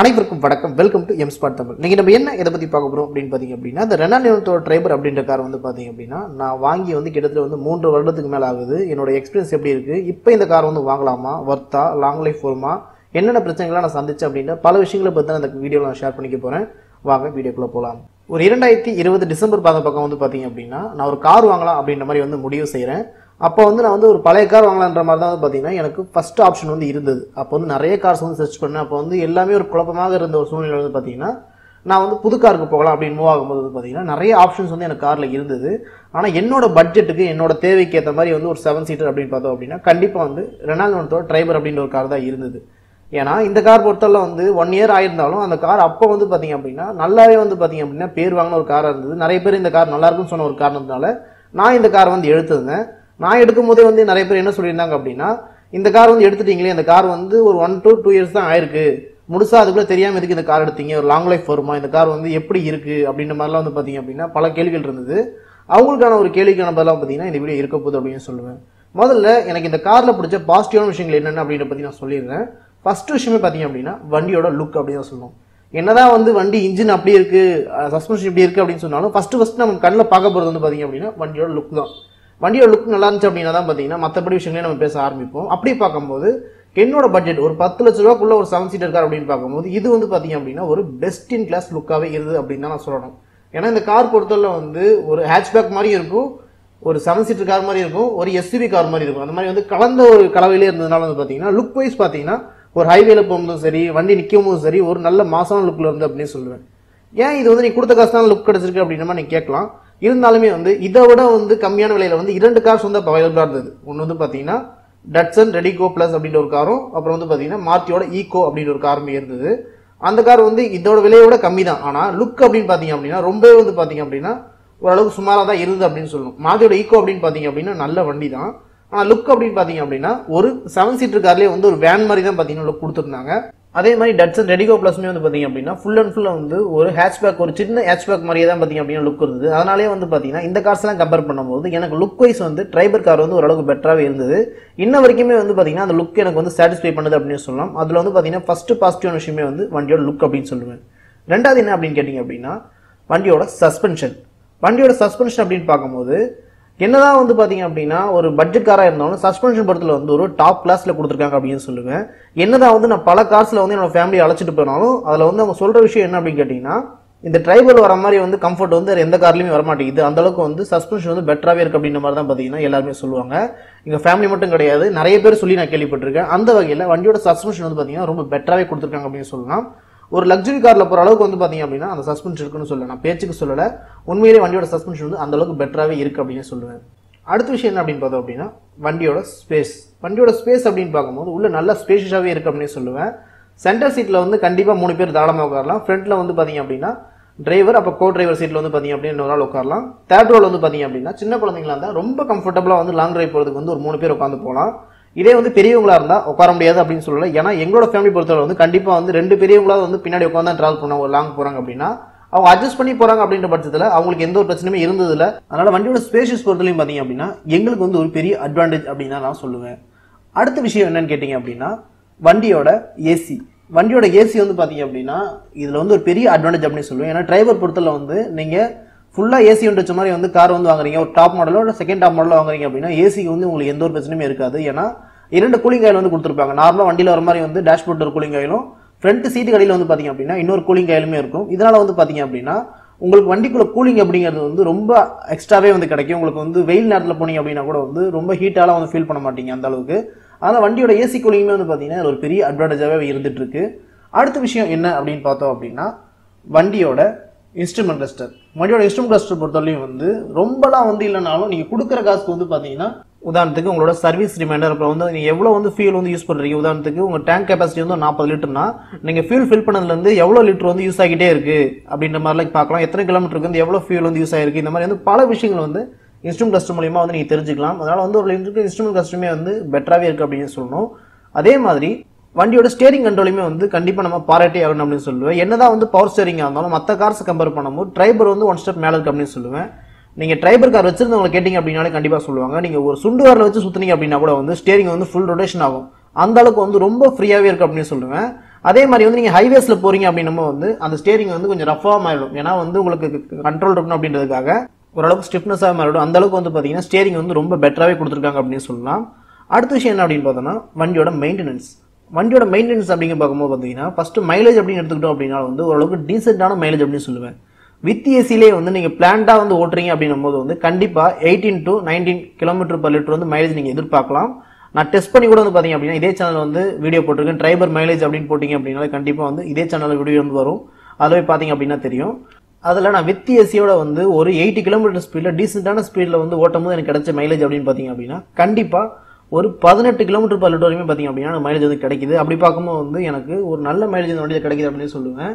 அனைவருக்கும் வணக்கம். Welcome to M Spot Tamil. நீங்க நம்ம என்ன இதை பத்தி பார்க்க போறோம் அப்படின்னு பாத்தீங்க அப்படின்னா, இந்த ரெனால்டோ டிரைபர் அப்படின்ற கார் வந்து பாத்தீங்க அப்படின்னா, நான் வாங்கி வந்து கிட்டத்தட்ட வந்து 3 வருடத்துக்கு மேல ஆகுது. என்னோட எக்ஸ்பீரியன்ஸ் எப்படி இருக்கு, இப்போ இந்த கார் வந்து வாங்கலாமா, வர்த்தா, லாங் லைஃப் வருமா, என்னென்ன பிரச்சனைகள்லாம் நான் சந்திச்சேன் அப்படின்ற பல விஷயங்களை பத்தி தான் இந்த வீடியோவில் நான் ஷேர் பண்ணிக்க போறேன். வாங்க வீடியோக்குள்ள போகலாம். ஒரு 2020 டிசம்பர் பக்கம் வந்து பாத்தீங்க அப்படின்னா, நான் ஒரு கார் வாங்கலாம் அப்படின்ற மாதிரி வந்து முடிவு செய்யறேன். அப்போ வந்து நான் வந்து ஒரு பழைய கார் வாங்கலான்ற மாதிரி தான் வந்து பார்த்தீங்கன்னா எனக்கு ஃபர்ஸ்ட் ஆப்ஷன் வந்து இருந்தது. அப்போ வந்து நிறைய கார்ஸ் வந்து சர்ச் பண்ணேன். அப்போ வந்து எல்லாமே ஒரு குழப்பமாக இருந்த ஒரு சூழ்நிலை வந்து பார்த்தீங்கன்னா, நான் வந்து புது காருக்கு போகலாம் அப்படின்னு மூவ் ஆகும்போது வந்து பார்த்தீங்கன்னா நிறைய ஆப்ஷன்ஸ் வந்து எனக்கு காரில் இருந்தது. ஆனால் என்னோட பட்ஜெட்டுக்கு என்னோட தேவைக்கு ஏற்ற மாதிரி வந்து ஒரு 7 சீட்டர் அப்படின்னு பார்த்தோம் அப்படின்னா கண்டிப்பாக வந்து ரெனால்டோ டிரைபர் அப்படின்ற ஒரு கார் தான் இருந்தது. ஏன்னா இந்த கார் பொறுத்தவரை வந்து 1 இயர் ஆயிருந்தாலும் அந்த கார் அப்போ வந்து பார்த்தீங்க அப்படின்னா நல்லாவே வந்து பார்த்தீங்க அப்படின்னா பேர் வாங்கின ஒரு காராக இருந்தது. நிறைய பேர் இந்த கார் நல்லா இருக்குன்னு சொன்ன ஒரு காரணத்தினால நான் இந்த கார் வந்து எடுத்திருந்தேன். நான் எடுக்கும் போதே வந்து நிறைய பேர் என்ன சொல்லியிருந்தாங்க அப்படின்னா, இந்த கார் வந்து எடுத்துட்டீங்களே, இந்த கார் வந்து ஒரு 1 to 2 இயர்ஸ் தான் ஆயிருக்கு, முழுசா அதுக்குள்ள தெரியாம எதுக்கு இந்த கார் எடுத்தீங்க, ஒரு லாங் லைஃப் வருமா, இந்த கார் வந்து எப்படி இருக்கு அப்படின்ற மாதிரிலாம் வந்து பாத்தீங்க அப்படின்னா பல கேள்விகள் இருந்தது. அவங்களுக்கான ஒரு கேள்விக்கான பதிலாக பாத்தீங்கன்னா இந்த வீடியோ இருக்க போகுது அப்படின்னு சொல்லுவேன். முதல்ல எனக்கு இந்த கார்ல பிடிச்ச பாசிட்டிவான விஷயங்கள் என்னென்ன அப்படின்ற பத்தி நான் சொல்லிடுறேன். ஃபர்ஸ்ட் விஷயமே பாத்தீங்க அப்படின்னா வண்டியோட லுக் அப்படின்னு தான் சொல்லணும். என்னதான் வந்து வண்டி இன்ஜின் அப்படி இருக்கு, சஸ்பென்ஷன் இப்படி இருக்கு அப்படின்னு சொன்னாலும் ஃபர்ஸ்ட் நம்ம கண்ணில் பார்க்க போறது வந்து பாத்தீங்க அப்படின்னா வண்டியோட லுக் தான். வண்டியோட லுக் நல்லா இருந்துச்சு அப்படின்னா தான் பார்த்தீங்கன்னா மற்றபடி விஷயங்களே நம்ம பேச ஆரம்பிப்போம். அப்படி பார்க்கும்போது என்னோட பட்ஜெட் ஒரு 10 லட்ச ரூபாய்க்குள்ள ஒரு 7 சீட்டர் கார் அப்படின்னு பார்க்கும்போது இது வந்து பார்த்தீங்க அப்படின்னா ஒரு பெஸ்ட் இன் கிளாஸ் லுக்காகவே இருந்தது அப்படின்னு தான் நான் சொல்லணும். ஏன்னா இந்த கார் பொறுத்தவரை வந்து ஒரு ஹேட்ச்பேக் மாதிரி இருக்கும், ஒரு 7 சீட்டர் கார் மாதிரி இருக்கும், ஒரு எஸ்யூவி கார் மாதிரி இருக்கும். அந்த மாதிரி வந்து கலந்த ஒரு கலவையிலே இருந்ததுனால வந்து பார்த்தீங்கன்னா லுக் வைஸ் பார்த்தீங்கன்னா ஒரு ஹைவேல போகும்போதும் சரி, வண்டி நிற்கும் போதும் சரி, ஒரு நல்ல மாசான லுக்ல இருந்து அப்படின்னு சொல்லுவேன். ஏன் இது வந்து நீ கொடுத்த காசு தான் லுக் கிடைச்சிருக்கு அப்படின்ற நீங்க கேட்கலாம். இருந்தாலுமே வந்து இதை விட வந்து கம்மியான விலையில வந்து 2 கார்ஸ் வந்து அவைலபிளா இருந்தது. ஒன்று வந்து பாத்தீங்கன்னா டட்சன் ரெடிகோ பிளஸ் அப்படின்ற ஒரு காரும், அப்புறம் வந்து பாத்தீங்கன்னா மாருதியோட ஈகோ அப்படின்ற ஒரு காருமே இருந்தது. அந்த கார் வந்து இதோட விலையோட கம்மி தான். ஆனா லுக் அப்படின்னு பாத்தீங்க அப்படின்னா ரொம்பவே வந்து பாத்தீங்க அப்படின்னா ஓரளவுக்கு சுமாரா தான் இருந்தது அப்படின்னு சொல்லணும். மாருதியோட ஈகோ அப்படின்னு பாத்தீங்க அப்படின்னா நல்ல வண்டி தான். ஆனா லுக் அப்படின்னு பாத்தீங்க அப்படின்னா ஒரு 7 சீட்டர் கார்லயே வந்து ஒரு வேன் மாதிரி தான் பாத்தீங்கன்னா லுக் கொடுத்துருந்தாங்க. அதே மாதிரி டட்சன் ரெடிகோ பிளஸ்மே வந்து பாத்தீங்க அப்படின்னா ஃபுல் அண்ட் ஃபுல்லா வந்து ஒரு ஹேட்ச்பேக், ஒரு சின்ன ஹேட்ச்பேக் மாதிரியே தான் பாத்தீங்க அப்படின்னா லுக் இருந்தது. அதனாலே வந்து பாத்தீங்கன்னா இந்த கார்ஸ் எல்லாம் கம்பேர் பண்ணும்போது எனக்கு லுக் வைஸ் வந்து டிரைபர் கார் வந்து ஓரளவுக்கு பெட்டராகவே இருந்தது. இன்ன வரைக்குமே வந்து பாத்தீங்கன்னா அந்த லுக் எனக்கு வந்து சாட்டிஸ்ஃபை பண்ணுது அப்படின்னு சொல்லலாம். அதுல வந்து பாத்தீங்கன்னா ஃபர்ஸ்ட் பாசிட்டிவான விஷயமே வந்து வண்டியோட லுக் அப்படின்னு சொல்லுவேன். ரெண்டாவது என்ன அப்படின்னு கேட்டீங்க அப்படின்னா வண்டியோட சஸ்பென்ஷன். வண்டியோட சஸ்பென்ஷன் அப்படின்னு பார்க்கும்போது என்னதான் வந்து பாத்தீங்க அப்படின்னா ஒரு பட்ஜெட் காரா இருந்தாலும் சஸ்பென்ஷன் படத்துல வந்து ஒரு டாப் கிளாஸ்ல கொடுத்துருக்காங்க அப்படின்னு சொல்லுவேன். என்னதான் வந்து நான் பல கார்ஸ்ல வந்து என்னோட ஃபேமிலியை அழைச்சிட்டு போனாலும் அதுல வந்து அவங்க சொல்ற விஷயம் என்ன அப்படின்னு கேட்டீங்கன்னா, இந்த டிரைவர் வர மாதிரி வந்து கம்ஃபர்ட் வந்து எந்த கார்லயுமே வர மாட்டேங்குது, அந்த அளவுக்கு வந்து சஸ்பென்ஷன் வந்து பெட்டராகவே இருக்கு அப்படின்ற மாதிரி தான் பாத்தீங்கன்னா எல்லாருமே சொல்லுவாங்க. எங்க ஃபேமிலி மட்டும் கிடையாது, நிறைய பேர் சொல்லி நான் கேள்விப்பட்டிருக்கேன். அந்த வகையில வண்டியோட சஸ்பென்ஷன் வந்து பாத்தீங்கன்னா ரொம்ப பெட்டராகவே கொடுத்துருக்காங்க அப்படின்னு சொல்லலாம். ஒரு லக்ஸரி கார்ல போற அளவுக்கு வந்து பாத்தீங்க அப்படின்னா அந்த சஸ்பென்ஷன் இருக்குன்னு சொல்லல, நான் பேச்சுக்கு சொல்லல, உண்மையிலேயே வண்டியோட சஸ்பென்ஷன் வந்து அந்த அளவுக்கு பெட்டராகவே இருக்கு அப்படின்னு சொல்லுவேன். அடுத்த விஷயம் என்ன அப்படின்னு பார்த்தோம் அப்படின்னா வண்டியோட ஸ்பேஸ். வண்டியோட ஸ்பேஸ் அப்படின்னு பார்க்கும்போது உள்ள நல்ல ஸ்பேஷியஸாகவே இருக்கு அப்படின்னு சொல்லுவேன். சென்டர் சீட்ல வந்து கண்டிப்பா 3 பேர் தாராளமாக உட்காரலாம். ஃப்ரண்ட்ல வந்து பாத்தீங்க அப்படின்னா டிரைவர், அப்போ கோ டிரைவர் சீட்ல வந்து பாத்தீங்க அப்படின்னா இன்னொரு ஆள் உட்காரலாம். தேர்ட் ரோல வந்து பாத்தீங்க அப்படின்னா சின்ன குழந்தைங்களா இருந்தா ரொம்ப கம்ஃபர்டபுளா வந்து லாங் டிரைவ் போறதுக்கு வந்து ஒரு 3 பேர் உட்காந்து போகலாம். இதே வந்து பெரியவங்களா இருந்தா உட்கார முடியாது அப்படின்னு சொல்லல. ஏன்னா எங்களோட ஃபேமிலி பொறுத்தவரை வந்து கண்டிப்பா வந்து 2 பெரியவங்களா வந்து பின்னாடி உட்காந்து தான் டிராவல் பண்ண ஒரு லாங் போறாங்க அப்படின்னா அவங்க அட்ஜஸ்ட் பண்ணி போறாங்க அப்படின்ற பட்சத்துல அவங்களுக்கு எந்த ஒரு பிரச்சனையுமே இருந்தது இல்ல. அதனால வண்டியோட ஸ்பேஷியஸ் பொறுத்தவரையும் பாத்தீங்க அப்படின்னா எங்களுக்கு வந்து ஒரு பெரிய அட்வான்டேஜ் அப்படின்னு நான் சொல்லுவேன். அடுத்த விஷயம் என்னன்னு கேட்டீங்க அப்படின்னா வண்டியோட ஏசி. வண்டியோட ஏசி வந்து பாத்தீங்க அப்படின்னா இதுல வந்து ஒரு பெரிய அட்வான்டேஜ் அப்படின்னு சொல்லுவேன். ஏன்னா டிரைவர் பொறுத்தல வந்து நீங்க ஃபுல்லா ஏசி வச்ச மாதிரி வந்து கார் வந்து வாங்குறீங்க, ஒரு டாப் மாடலோ ஒரு செகண்ட் டாப் மாடலோ வாங்குறீங்க அப்படின்னா ஏசிக்கு வந்து உங்களுக்கு எந்த ஒரு பிரச்சனையுமே இருக்காது. ஏன்னா 2 கூலிங் காயில் வந்து கொடுத்துருப்பாங்க. நார்மலா வண்டியில வர மாதிரி வந்து டேஷ்போர்ட் ஒரு கூலிங் காயிலும் ஃப்ரண்ட் சீட்டு கடையில் வந்து பாத்தீங்க அப்படின்னா இன்னொரு கூலிங் காயிலுமே இருக்கும். இதனால வந்து பாத்தீங்க அப்படின்னா உங்களுக்கு வண்டிக்குள்ள கூலிங் அப்படிங்கிறது வந்து ரொம்ப எக்ஸ்ட்ராவே வந்து கிடைக்கும். உங்களுக்கு வந்து வெயில் நேரத்தில் போனீங்க அப்படின்னா கூட வந்து ரொம்ப ஹீட்டாலாம் வந்து ஃபீல் பண்ண மாட்டீங்க அந்த அளவுக்கு. அதனால வண்டியோட ஏசி கூலிங்குமே வந்து பாத்தீங்கன்னா ஒரு பெரிய அட்வான்டேஜாவே இருந்துட்டு இருக்கு. அடுத்த விஷயம் என்ன அப்படின்னு பார்த்தோம் அப்படின்னா வண்டியோட இன்ஸ்ட்ருமெண்ட் கிளஸ்டர். வண்டியோட இன்ஸ்ட்ருமெண்ட் கிளஸ்டர் பொறுத்தவரையும் வந்து ரொம்பலாம் வந்து இல்லைனாலும் நீங்க கொடுக்குற காசுக்கு வந்து பாத்தீங்கன்னா உதாரணத்துக்கு உங்களோட சர்வீஸ் ரிமைண்டர், அப்புறம் வந்து நீங்க எவ்வளவு வந்து ஃபியூல் வந்து யூஸ் பண்றீங்க, உதாரணத்துக்கு உங்க டேங்க் கெபாசிட்டி வந்து 40 லிட்டர்னா நீங்க ஃபியூல் ஃபில் பண்ணதுல இருந்து எவ்வளவு லிட்டர் வந்து யூஸ் ஆகிட்டே இருக்கு அப்படின்ற மாதிரி பார்க்கலாம். எத்தனை கிலோமீட்டருக்கு வந்து எவ்வளவு ஃபியூல் வந்து யூஸ் ஆயிருக்கு, இந்த மாதிரி வந்து பல விஷயங்கள் வந்து இன்ஸ்ட்ருமெண்ட் கிளஸ்டர் மூலமா வந்து நீங்க தெரிஞ்சுக்கலாம். அதனால வந்து ஒரு இன்ஸ்ட்ருமெண்ட் கிளஸ்டருமே வந்து பெட்டராகவே இருக்கு அப்படின்னு சொல்லணும். அதே மாதிரி வண்டியோட ஸ்டேரிங் கண்ட்ரோலுமே வந்து கண்டிப்பா நம்ம பாராட்டே ஆகணும் அப்படின்னு சொல்லுவேன். என்னதான் வந்து பவர் ஸ்டேரிங் இருந்தாலும் மற்ற கார்ஸ் கம்பேர் பண்ணும்போது டிரைவர் வந்து 1 ஸ்டெப் மேல இருக்கு அப்படின்னு சொல்லுவேன். நீங்க டிரைவர் கார் வச்சிருந்தவங்க கேட்டீங்க அப்படின்னாலே கண்டிப்பா சொல்லுவாங்க. நீங்க ஒரு சுண்டு கார்ல வச்சு சுத்துனீங்க அப்படின்னா கூட வந்து ஸ்டேரிங் வந்து ஃபுல் ரொட்டேஷன் ஆகும். அந்த அளவுக்கு வந்து ரொம்ப ஃப்ரீயாவே இருக்கு அப்படின்னு சொல்லுவேன். அதே மாதிரி வந்து நீங்க ஹைவேஸ்ல போறீங்க அப்படின்னும் வந்து அந்த ஸ்டேரிங் வந்து கொஞ்சம் ரஃபா மாறிடும். ஏன்னா வந்து உங்களுக்கு கண்ட்ரோல் இருக்கணும் அப்படின்றதுக்காக ஓரளவுக்கு ஸ்டிஃப்னஸா மாறிடும். அந்த அளவுக்கு வந்து பாத்தீங்கன்னா ஸ்டேரிங் வந்து ரொம்ப பெட்டராகவே கொடுத்துருக்காங்க அப்படின்னு சொல்லலாம். அடுத்த விஷயம் என்ன அப்படின்னு பார்த்தோம்னா வண்டியோட மெயின்டெனன்ஸ். வண்டியோட மெயின்டெனன்ஸ் அப்படிங்க பார்க்கும்போது பார்த்தீங்கன்னா ஃபர்ஸ்ட் மைலேஜ் அப்படின்னு எடுத்துக்கிட்டோம் அப்படின்னா வந்து ஓரளவுக்கு டீசென்டான மைலேஜ் அப்படின்னு சொல்லுவேன். வித் ஏசிலே வந்து நீங்க பிளான்டா வந்து ஓட்டுறீங்க அப்படின்னும் போது வந்து கண்டிப்பா 18 to 19 km/லிட்டர் வந்து மைலேஜ் நீங்க எதிர்பார்க்கலாம். நான் டெஸ்ட் பண்ணி கூட வந்து பாத்தீங்க அப்படின்னா இதே சேனல் வந்து வீடியோ போட்டிருக்கேன். டிரைவர் மைலேஜ் அப்படின்னு போட்டீங்க அப்படின்னா கண்டிப்பா வந்து இதே சேனல்ல வீடியோ வந்து வரும். அதுல போய் பாத்தீங்க அப்படின்னா தெரியும். அதுல நான் வித் ஏசியோட வந்து ஒரு 80 km ஸ்பீட்ல டீசென்டான ஸ்பீட்ல வந்து ஓட்டும் போது எனக்கு கிடைச்ச மைலேஜ் அப்படின்னு பாத்தீங்க அப்படின்னா கண்டிப்பா ஒரு 18 km/லிட்டர் வரைக்கும் பாத்தீங்க அப்படின்னா மைலேஜ் வந்து கிடைக்குது. அப்படி பார்க்கும்போது வந்து எனக்கு ஒரு நல்ல மைலேஜ் இந்த வண்டியில் கிடைக்குது அப்படின்னு சொல்லுவேன்.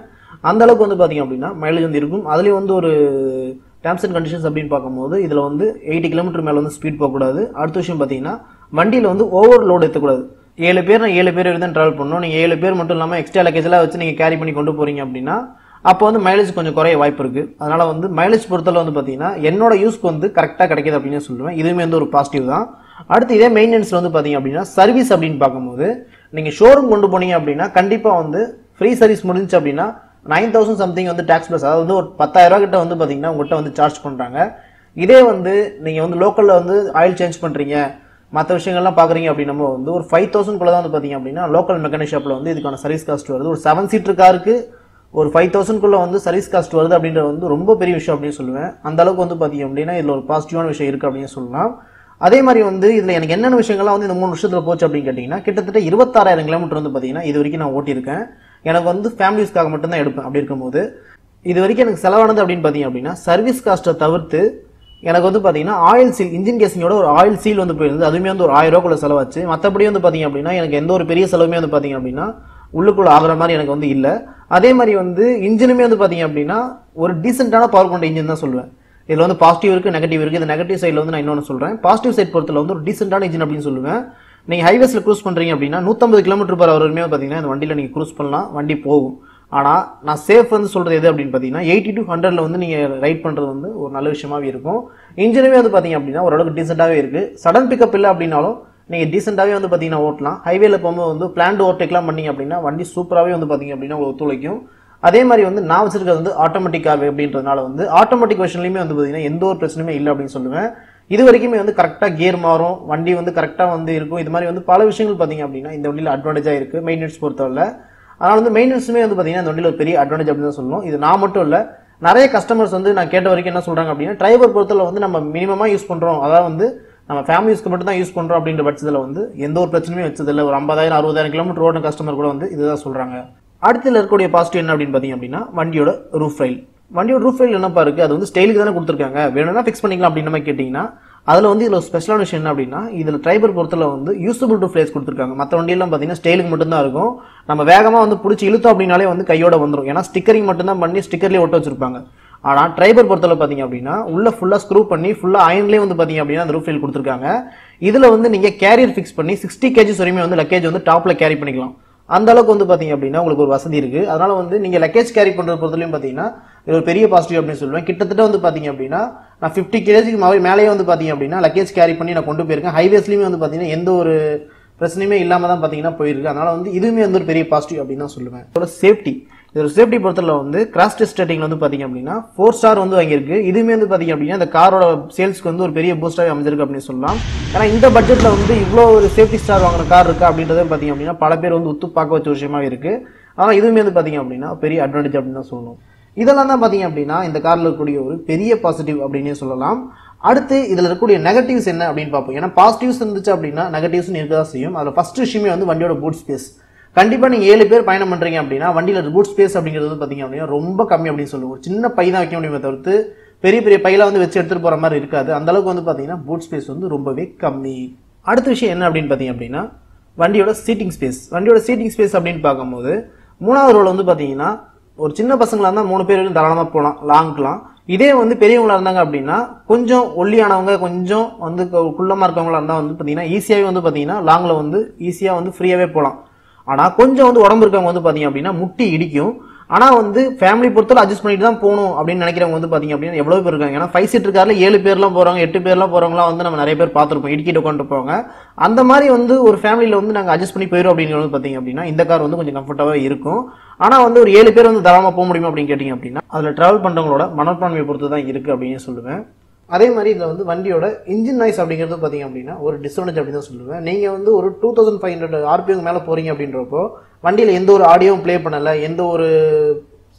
அந்த அளவுக்கு வந்து பாத்தீங்க அப்படின்னா மைலேஜ் வந்து இருக்கும். அதுலயும் வந்து ஒரு டேர்ம்ஸ் அண்ட் கண்டிஷன்ஸ் அப்படின்னு பார்க்கும்போது இதுல வந்து 80 km மேல வந்து ஸ்பீட் போகக்கூடாது. அடுத்த விஷயம் பாத்தீங்கன்னா வண்டியில வந்து ஓவர் லோடு ஏற்றக்கூடாது. 7 பேர் 7 பேர் தான் டிராவல் பண்ணணும். நீங்க 7 பேர் மட்டும் இல்லாம எக்ஸ்ட்ரா லக்கேஜ் எல்லாம் வச்சு நீங்க கேரி பண்ணி கொண்டு போறீங்க அப்படின்னா அப்போ வந்து மைலேஜ் கொஞ்சம் குறைய வாய்ப்பு இருக்கு. அதனால வந்து மைலேஜ் பொறுத்தல வந்து பாத்தீங்கன்னா என்னோட யூஸ்க்கு வந்து கரெக்டா கிடைக்குது அப்படின்னு சொல்லுவேன். இதுவுமே வந்து ஒரு பாசிட்டிவ் தான். அடுத்து இதே மெயின்டெனன்ஸ்ல வந்து பாத்தீங்க அப்படின்னா சர்வீஸ் அப்படின்னு பார்க்கும்போது நீங்க ஷோரூம் கொண்டு போனீங்க அப்படின்னா கண்டிப்பா வந்து ஃப்ரீ சர்வீஸ் முடிஞ்சு அப்படின்னா 9,000 சம்திங் வந்து டாக்ஸ் பிளஸ், அதாவது ஒரு 10,000 ரூபாய் கிட்ட வந்து பாத்தீங்கன்னா உங்கள்கிட்ட வந்து சார்ஜ் பண்றாங்க. இதே வந்து நீங்க வந்து லோக்கல்ல வந்து ஆயில் சேஞ்ச் பண்றீங்க மற்ற விஷயங்கள்லாம் பாக்குறீங்க அப்படின்னா வந்து ஒரு 5,000 குள்ள தான் வந்து பாத்தீங்க அப்படின்னா லோக்கல் மெக்கானிக் ஷாப்ல வந்து இதுக்கான சர்வீஸ் காஸ்ட் வருது. ஒரு 7 சீட்டர் காருக்கு ஒரு 5,000 குள்ள வந்து சர்வீஸ் காஸ்ட் வருது அப்படின்றது வந்து ரொம்ப பெரிய விஷயம் அப்படின்னு சொல்லுவேன். அந்த அளவுக்கு வந்து பாத்தீங்க அப்படின்னா இதுல ஒரு பாசிட்டிவான விஷயம் இருக்கு அப்படின்னு சொல்லலாம். அதே மாதிரி வந்து இதுல எனக்கு என்னென்ன விஷயங்கள்லாம் வந்து இந்த 3 வருஷத்துல போச்சு அப்படின்னு கேட்டீங்கன்னா கிட்டத்தட்ட 26,000 கிலோமீட்டர் வந்து பாத்தீங்கன்னா இது வரைக்கும் நான் ஓட்டியிருக்கேன். எனக்கு வந்து ஃபேமிலி யூஸ்க்காக மட்டும் தான் எடுப்பேன். அப்படி இருக்கும்போது இது வரைக்கும் எனக்கு செலவானது அப்படின்னு பாத்தீங்க அப்படின்னா சர்வீஸ் காஸ்ட்டை தவிர்த்து எனக்கு வந்து பாத்தீங்கன்னா ஆயில் சீல், இன்ஜின் கேசிங்கோட ஒரு ஆயில் சீல் வந்து போயிருந்தது. அதுவுமே வந்து ஒரு 1000 ரூபாய்க்குள்ள செலவாச்சு. மற்றபடி வந்து பாத்தீங்க அப்படின்னா எனக்கு எந்த ஒரு பெரிய செலவுமே வந்து பாத்தீங்க அப்படின்னா உள்ளுக்குள்ள ஆகிற மாதிரி எனக்கு வந்து இல்ல. அதே மாதிரி வந்து இன்ஜினுமே வந்து பாத்தீங்க அப்படின்னா ஒரு டீசென்டான பவர் கொண்ட இன்ஜின் தான் சொல்லுவேன். இதுல வந்து பாசிட்டிவ் இருக்கு, நெகட்டிவ் இருக்கு. இந்த நெகட்டிவ் சைட்ல வந்து நான் இன்னொன்னு சொல்றேன். பாசிட்டிவ் சைட் பொறுத்தல வந்து ஒரு டீசென்டான இன்ஜின் அப்படின்னு சொல்லுவேன். நீங்க ஹைவேஸ்ல க்ரூஸ் பண்றீங்க அப்படின்னா 150 km/h வரைக்குமே பாத்தீங்கன்னா இந்த வண்டியில நீங்க க்ரூஸ் பண்ணலாம், வண்டி போகும். ஆனா நான் சேஃப் வந்து சொல்றது எது அப்படின்னு பாத்தீங்கன்னா 80 to 100ல வந்து நீங்க ரைட் பண்றது வந்து ஒரு நல்ல விஷயமாவே இருக்கும். இன்ஜினுமே வந்து பாத்தீங்க அப்படின்னா ஓரளவுக்கு டீசென்டாவே இருக்கு. சடன் பிக்கப் இல்ல அப்படின்னாலும் நீங்க டீசென்டாவே வந்து பாத்தீங்கன்னா ஓட்டலாம். ஹைவேல போகும்போது வந்து பிளான்ட் ஓவர்டேக்லாம் பண்ணீங்க அப்படின்னா வண்டி சூப்பராகவே வந்து பாத்தீங்க அப்படின்னா ஒத்துழைக்கும். அதே மாதிரி வந்து நான் வச்சிருக்கிறது வந்து ஆட்டோமேட்டிக் கார் அப்படின்றதுனால வந்து ஆட்டோமேட்டிக் வெர்ஷன்லயுமே வந்து பாத்தீங்கன்னா எந்த ஒரு பிரச்சனையுமே இல்லை அப்படின்னு சொல்லுவேன். இது வரைக்குமே வந்து கரெக்டா கியர் மாறும், வண்டி வந்து கரெக்டா வந்து இருக்கும். இது மாதிரி வந்து பல விஷயங்கள் பாத்தீங்க அப்படின்னா இந்த வண்டியில அட்வான்டேஜா இருக்கு மெயின்டெனன்ஸ் பொறுத்தவரை. அதனால வந்து மெயின்டெனன்ஸுமே வந்து பாத்தீங்கன்னா இந்த வண்டியில ஒரு பெரிய அட்வான்டேஜ் அப்படின்னு தான் சொல்லணும். இது நான் மட்டும் இல்ல, நிறைய கஸ்டமர்ஸ் வந்து நான் கேட்ட வரைக்கும் என்ன சொல்றாங்க அப்படின்னா டிரைவர் பொறுத்தவரை வந்து நம்ம மினிமமா யூஸ் பண்றோம், அதாவது வந்து நம்ம ஃபேமிலி யூஸ்க்கு மட்டும் தான் யூஸ் பண்றோம் அப்படின்ற பட்சத்துல வந்து எந்த ஒரு பிரச்சனையுமே வச்சதில்லை. ஒரு 50,000 60,000 கிலோமீட்டர் ஓடின கஸ்டமர் கூட வந்து இதுதான் சொல்றாங்க. அடுத்துல இருக்கக்கூடிய பாசிட்டிவ் என்ன அப்படின்னு பாத்தீங்க அப்படின்னா வண்டியோட ரூஃப் ரைல். வண்டியோட ரூஃப் ரைல் என்னப்பா இருக்கு, அது வந்து ஸ்டைலுக்கு தானே கொடுத்துருக்காங்க, வேணும்னா ஃபிக்ஸ் பண்ணிக்கலாம் அப்படின்னு நம்ம கேட்டீங்கன்னா அதுல வந்து இதுல ஸ்பெஷலான விஷயம் என்ன அப்படின்னா இதுல டிரைவர் பொறுத்தல வந்து யூசபிள் டு பிளேஸ் கொடுத்துருக்காங்க. மற்ற வண்டியெல்லாம் பாத்தீங்கன்னா ஸ்டைலுக்கு மட்டும் தான் இருக்கும். நம்ம வேகமா வந்து பிடிச்சி இழுத்தோம் அப்படின்னாலே வந்து கையோட வந்துடும். ஏன்னா ஸ்டிக்கரிங் மட்டும் தான் பண்ணி ஸ்டிக்கர்லயே ஒட்ட வச்சிருப்பாங்க. ஆனா டிரைவர் பொறுத்தல பாத்தீங்க அப்படின்னா உள்ள ஃபுல்லா ஸ்க்ரூ பண்ணி ஃபுல்லா அயன்லயே வந்து பாத்தீங்க அப்படின்னா அந்த ரூஃப் ரைல் கொடுத்துருக்காங்க. இதுல வந்து நீங்க கேரியர் ஃபிக்ஸ் பண்ணி 60 kg வரையுமே வந்து லக்கேஜ் வந்து டாப்ல கேரி பண்ணிக்கலாம். அந்த அளவுக்கு வந்து பாத்தீங்க அப்படின்னா உங்களுக்கு ஒரு வசதி இருக்கு. அதனால வந்து நீங்க லக்கேஜ் கேரி பண்றது பொறுத்தலையும் பாத்தீங்கன்னா இது ஒரு பெரிய பாசிட்டிவ் அப்படின்னு சொல்லுவேன். கிட்டத்தட்ட வந்து பாத்தீங்க அப்படின்னா நான் 50 kg மேலேயே வந்து பாத்தீங்க அப்படின்னா லக்கேஜ் கேரி பண்ணி நான் கொண்டு போயிருக்கேன். ஹைவேஸ்லயுமே வந்து பாத்தீங்கன்னா எந்த ஒரு பிரச்சனையுமே இல்லாம தான் பாத்தீங்கன்னா போயிருக்கு. அதனால வந்து இதுவுமே வந்து ஒரு பெரிய பாசிட்டிவ் அப்படின்னு தான் சொல்லுவேன். இதோட சேஃப்டி, இதோட சேஃப்டி பொறுத்தல வந்து கிராஷ் டெஸ்ட் ரேட்டிங்ல வந்து பாத்தீங்க அப்படின்னா 4 ஸ்டார் வந்து வாங்கியிருக்கு. இதுவுமே வந்து பாத்தீங்க அப்படின்னா இந்த காரோட சேல்ஸ்க்கு வந்து ஒரு பெரிய பூஸ்டாவே அமைஞ்சிருக்கு அப்படின்னு சொல்லலாம். ஏன்னா இந்த பட்ஜெட்ல வந்து இவ்வளவு ஒரு சேஃப்டி ஸ்டார் வாங்குற கார் இருக்கா அப்படின்றத பாத்தீங்க அப்படின்னா பல பேர் வந்து உத்து பார்க்க வச்ச விஷயமா இருக்கு. ஆனா இதுவுமே வந்து பாத்தீங்க அப்படின்னா பெரிய அட்வான்டேஜ் அப்படின்னு தான் சொல்லணும். இதெல்லாம் தான் பாத்தீங்க அப்படின்னா இந்த கார்ல இருக்கக்கூடிய ஒரு பெரிய பாசிட்டிவ் அப்படின்னே சொல்லலாம். அடுத்து இதுல இருக்கக்கூடிய நெகட்டிவ்ஸ் என்ன அப்படின்னு பார்ப்போம். ஏன்னா பாசிட்டிவ்ஸ் இருந்துச்சு அப்படின்னா நெகட்டிவ்ஸ் இருக்கதான் செய்யும். அதுல ஃபர்ஸ்ட் விஷயமே வந்து வண்டியோட பூட் ஸ்பேஸ். கண்டிப்பா நீங்க 7 பேர் பயணம் பண்றீங்க அப்படின்னா வண்டியில பூட் ஸ்பேஸ் அப்படிங்கிறது பாத்தீங்க அப்படின்னா ரொம்ப கம்மி அப்படின்னு சொல்லுவோம். ஒரு சின்ன பை தான் வைக்க முடியுமே தவிர்த்து பெரிய பெரிய பையில வந்து வச்சு எடுத்துட்டு போற மாதிரி இருக்காது. அந்த அளவுக்கு வந்து பாத்தீங்கன்னா பூட் ஸ்பேஸ் வந்து ரொம்பவே கம்மி. அடுத்த விஷயம் என்ன அப்படின்னு பாத்தீங்க அப்படின்னா வண்டியோட சீட்டிங் ஸ்பேஸ். வண்டியோட சீட்டிங் ஸ்பேஸ் அப்படின்னு பார்க்கும்போது 3வது ரோல வந்து பாத்தீங்கன்னா ஒரு சின்ன பசங்களா இருந்தா 3 பேர் தாராளமா போகலாம், லாங்க்கலாம். இதே வந்து பெரியவங்களா இருந்தாங்க அப்படின்னா கொஞ்சம் ஒல்லியானவங்க, கொஞ்சம் வந்து குள்ளமா இருக்கவங்களா இருந்தா வந்து பாத்தீங்கன்னா ஈஸியாவே வந்து பாத்தீங்கன்னா லாங்ல வந்து ஈஸியா வந்து ஃப்ரீயாவே போகலாம். ஆனா கொஞ்சம் வந்து உடம்பு இருக்கவங்க வந்து பாத்தீங்க அப்படின்னா முட்டி இடிக்கும். ஆனால் வந்து ஃபேமிலி பொறுத்தவரை அட்ஜஸ்ட் பண்ணிட்டு தான் போகணும் அப்படின்னு நினைக்கிறவங்க வந்து பார்த்தீங்க அப்படின்னா எவ்வளோ பேர் இருக்காங்க. ஏன்னா 5 சீட்டர் காரில் 7 பேர்லாம் போகிறாங்க, 8 பேர்லாம் போகிறவங்களாம் வந்து நம்ம நிறைய பேர் பார்த்துருப்போம், இடிக்கிட்டு உட்காந்து போவாங்க. அந்த மாதிரி வந்து ஒரு ஃபேமிலியில் வந்து நாங்கள் அட்ஜஸ்ட் பண்ணி போயிடும் அப்படிங்கிறது பார்த்தீங்க அப்படின்னா இந்த கார் வந்து கொஞ்சம் கம்ஃபர்ட்டாகவே இருக்கும். ஆனால் வந்து ஒரு 7 பேர் வந்து தாராளமாக போக முடியுமா அப்படின்னு கேட்டிங்க அப்படின்னா அதில் ட்ராவல் பண்ணுறவங்களோட மனப்பான்மையை பொறுத்து தான் இருக்குது அப்படின்னு சொல்லுவேன். அதே மாதிரி இதில் வந்து வண்டியோட இன்ஜின் நாய்ஸ் அப்படிங்கிறது பார்த்தீங்க அப்படின்னா ஒரு டிஸ்அட்வான்டேஜ் அப்படின்னு தான் சொல்லுவேன். நீங்கள் வந்து ஒரு 2500 RPM மேலே போகிறீங்க அப்படின்றப்போ வண்டியில் எந்த ஒரு ஆடியோவும் ப்ளே பண்ணலை, எந்த ஒரு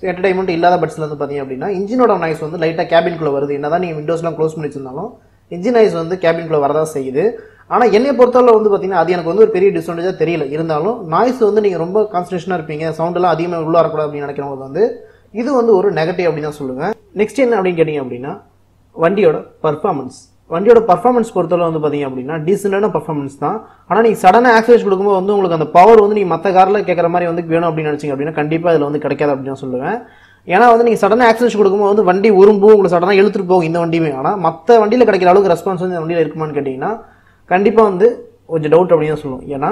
என்டர்டைன்மெண்ட் இல்லாத பட்சத்தில் வந்து பார்த்தீங்க அப்படின்னா இன்ஜினோட நாய்ஸ் வந்து லைட்டாக கேபின்குள்ளே வருது. என்னதான் நீங்கள் விண்டோஸ்லாம் க்ளோஸ் பண்ணி வச்சிருந்தாலும் இன்ஜின் நாய்ஸ் வந்து கேபின்குள்ளே வரதான் செய்யுது. ஆனால் என்னை பொறுத்தவரை வந்து பார்த்தீங்கன்னா அது எனக்கு வந்து ஒரு பெரிய டிஸ்அட்வான்டேஜாக தெரியல. இருந்தாலும் நாய்ஸ் வந்து நீங்கள் ரொம்ப கான்சன்ட்ரேஷனாக இருப்பீங்க, சவுண்டெல்லாம் அதிகமாக உள்ளே வரக்கூடாது அப்படின்னு நினைக்கிறவங்க வந்து இது வந்து ஒரு நெகட்டிவ் அப்படின்னு தான் சொல்லுவேன். நெக்ஸ்ட் என்ன அப்படின்னு கேட்டிங்க அப்படின்னா வண்டியோட பர்ஃபார்மன்ஸ். வண்டியோட பர்ஃபார்மன்ஸ் பொறுத்தவரை வந்து பார்த்தீங்க அப்படின்னா டீசெண்டான பர்ஃபார்மன்ஸ் தான். ஆனால் நீங்கள் சடனாக ஆக்சிலேட் கொடுக்கும்போது வந்து உங்களுக்கு அந்த பவர் வந்து நீங்கள் மற்ற காரில் கேட்குற மாதிரி வந்து வேணும் அப்படின்னு நினச்சிங்க அப்படின்னா கண்டிப்பாக இதில் வந்து கிடைக்காது அப்படின்னு தான் சொல்லுவேன். ஏன்னா வந்து நீங்கள் சடனாக ஆக்சிலேட் கொடுக்கும்போது வந்து வண்டி உரும்பும், உங்களுக்கு சடனாக இழுத்துட்டு போகும் இந்த வண்டியுமே. ஆனால் மற்ற வண்டியில் கிடைக்கிற அளவுக்கு ரெஸ்பான்ஸ் வந்து இந்த வண்டியில் இருக்குமான்னு கேட்டிங்கன்னா கண்டிப்பாக வந்து கொஞ்சம் டவுட் அப்படின்னு தான் சொல்லுவோம். ஏன்னா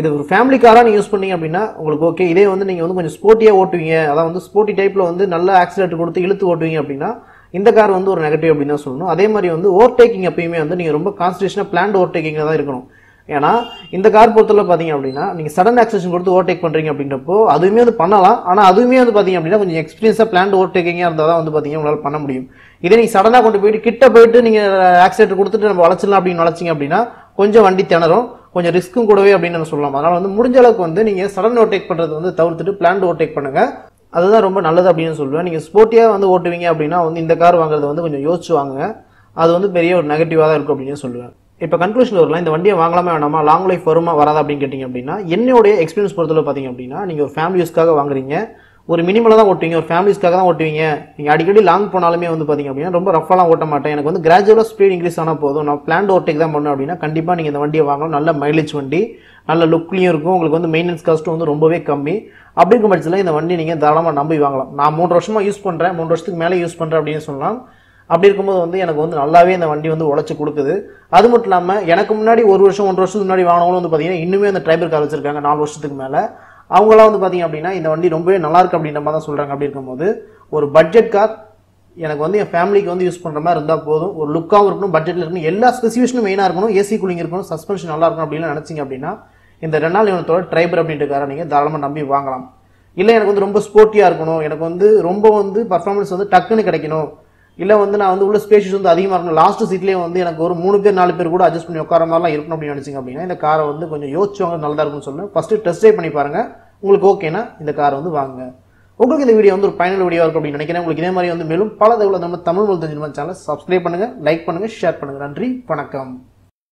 இது ஒரு ஃபேமிலி காராக நீங்கள் யூஸ் பண்ணீங்க அப்படின்னா உங்களுக்கு ஓகே. இதே வந்து நீங்கள் வந்து கொஞ்சம் ஸ்போர்ட்டியாக ஓட்டுவீங்க, அதான் வந்து ஸ்போர்ட்டி டைப்பில் வந்து நல்ல ஆக்சிலேட் கொடுத்து இழுத்து ஓட்டுவீங்க அப்படின்னா இந்த கார் வந்து ஒரு நெகட்டிவ் அப்படின்னு தான் சொல்லணும். அதே மாதிரி வந்து ஓவர்டேக்கிங் எப்பயுமே வந்து நீங்கள் ரொம்ப கான்சன்ட்ரேஷனாக பிளான்ட் ஓவர்டேக்கிங்காக தான் இருக்கணும். ஏன்னா இந்த கார் பொறுத்தவரை பார்த்தீங்க அப்படின்னா நீங்கள் சடன் ஆக்சிலேஷன் கொடுத்து ஓவர்டேக் பண்ணுறீங்க அப்படின்றப்போ அதுவுமே வந்து பண்ணலாம். ஆனால் அதுவுமே வந்து பார்த்தீங்க அப்படின்னா கொஞ்சம் எக்ஸ்பீரியன்ஸாக பிளான்ட் ஓவர்டேக்கிங்காக இருந்தால் தான் வந்து பார்த்தீங்கன்னா உங்களால் பண்ண முடியும். இதே நீங்கள் சடனாக கொண்டு போயிட்டு கிட்ட போயிட்டு நீங்கள் ஆக்சிலேட்டர் கொடுத்துட்டு நம்ம வளச்சிடலாம் அப்படின்னு வளச்சிங்க அப்படின்னா கொஞ்சம் வண்டி திணறும், கொஞ்சம் ரிஸ்க்கும் கூடவே அப்படின்னு நம்ம சொல்லலாம். அதனால் வந்து முடிஞ்ச அளவுக்கு வந்து நீங்கள் சடன் ஓவர்டேக் பண்ணுறது வந்து தவிர்த்துட்டு பிளான்ட் ஓவர்டேக் பண்ணுங்கள். அதுதான் ரொம்ப நல்லது அப்படின்னு சொல்லுவேன். நீங்கள் ஸ்போர்ட்டியாக வந்து ஓட்டுவீங்க அப்படின்னா வந்து இந்த கார் வாங்குறது வந்து கொஞ்சம் யோசிச்சு வாங்குங்க. அது வந்து பெரிய ஒரு நெகட்டிவாக தான் இருக்கும் அப்படின்னு சொல்லுவேன். இப்போ கன்க்ளூஷன் வரலாம், இந்த வண்டியை வாங்கலாமே வேணாமா, லாங் லைஃப் வருமா வராதா அப்படின்னு கேட்டிங்க அப்படின்னா என்னுடைய எக்ஸ்பீரியன்ஸ் பொறுத்தவரை பார்த்தீங்க அப்படின்னா நீங்கள் ஒரு ஃபேமிலி யூஸ்க்காக வாங்குறீங்க, ஒரு மினிமலாக தான் ஓட்டுவீங்க, ஒரு ஃபேமிலிஸ்க்காக தான் ஓட்டுவீங்க. நீங்கள் அடிக்கடி லாங் போனாலுமே வந்து பார்த்தீங்க அப்படின்னா ரொம்ப ரஃபாலாம் ஓட்ட மாட்டேன், எனக்கு வந்து கிராஜுவலாக ஸ்பீட் இன்க்ரீஸ் ஆனால் போதும், நான் பிளான்ட் ஓவர்டேக் தான் பண்ணணும் அப்படின்னா கண்டிப்பாக நீங்கள் இந்த வண்டியை வாங்கணும். நல்ல மைலேஜ் வண்டி, நல்ல லுக்லையும் இருக்கும், உங்களுக்கு வந்து மெயின்டெனன்ஸ் காஸ்ட்டும் வந்து ரொம்பவே கம்மி. அப்படி இருக்கும் பட்சத்தில் இந்த வண்டி நீங்கள் தாராளமாக நம்பி வாங்கலாம். நான் 3 வருஷமாக யூஸ் பண்ணுறேன், 3 வருஷத்துக்கு மேலே யூஸ் பண்ணுறேன் அப்படின்னு சொல்லலாம். அப்படி இருக்கும்போது வந்து எனக்கு வந்து நல்லாவே இந்த வண்டி வந்து உழைச்சி கொடுக்குது. அது மட்டும் இல்லாமல் எனக்கு முன்னாடி 1 வருஷம் 1.5 வருஷத்துக்கு முன்னாடி வாங்கினவங்களும் வந்து பார்த்தீங்கன்னா இன்னுமே அந்த ட்ரைபர் கார் வச்சிருக்காங்க 4 வருஷத்துக்கு மேலே. அவங்களாம் வந்து பார்த்தீங்க அப்படின்னா இந்த வண்டி ரொம்பவே நல்லா இருக்கு அப்படின்ற மாதிரி தான் சொல்கிறாங்க. அப்படி இருக்கும்போது ஒரு பட்ஜெட் கார் எனக்கு வந்து என் ஃபேமிலிக்கு வந்து யூஸ் பண்ணுற மாதிரி இருந்தால் போதும், ஒரு லுக்காகவும் இருக்கணும், பட்ஜெட்டில் இருக்கணும், எல்லா ஸ்பெசிஃபிகேஷனும் மெயினாக இருக்கணும், ஏசி கூலிங் இருக்கணும், சஸ்பென்ஷன் நல்லா இருக்கணும் அப்படின்னு நினச்சிங்க அப்படின்னா இந்த ரெனால் யூனிட்டோட ட்ரைபர் அப்படின்ற காரை நீங்கள் தாராளமாக நம்பி வாங்கலாம். இல்லை எனக்கு வந்து ரொம்ப ஸ்போர்ட்டியாக இருக்கணும், எனக்கு வந்து ரொம்ப வந்து பர்ஃபார்மன்ஸ் வந்து டக்குன்னு கிடைக்கணும், இல்லை வந்து நான் வந்து உள்ள ஸ்பேஷஸ் வந்து அதிகமாக இருக்கணும், லாஸ்ட் சீட்லேயே வந்து எனக்கு ஒரு 3 பேர் 4 பேர் கூட அட்ஜஸ்ட் பண்ணி உட்கார மாதிரிலாம் இருக்கணும் அப்படின்னு நினச்சிங்க அப்படின்னா இந்த காரை வந்து கொஞ்சம் யோசிச்சவங்க நல்லா இருக்கும்னு சொல்லுவேன். ஃபஸ்ட்டு டெஸ்ட் ட்ரைவ் பண்ணி பாருங்கள், உங்களுக்கு ஓகேனா இந்த காரை வந்து வாங்குங்க. உங்களுக்கு இந்த வீடியோ வந்து ஒரு பயனுள்ள வீடியோ இருக்கும் அப்படின்னு நினைக்கிறேன். உங்களுக்கு இதே மாதிரி வந்து மேலும் பல தகவல் நம்ம தமிழ் மொழி தெரிஞ்சுமா சேனலை சப்ஸ்கிரைப் பண்ணுங்கள், லைக் பண்ணுங்கள், ஷேர் பண்ணுங்கள். நன்றி, வணக்கம்.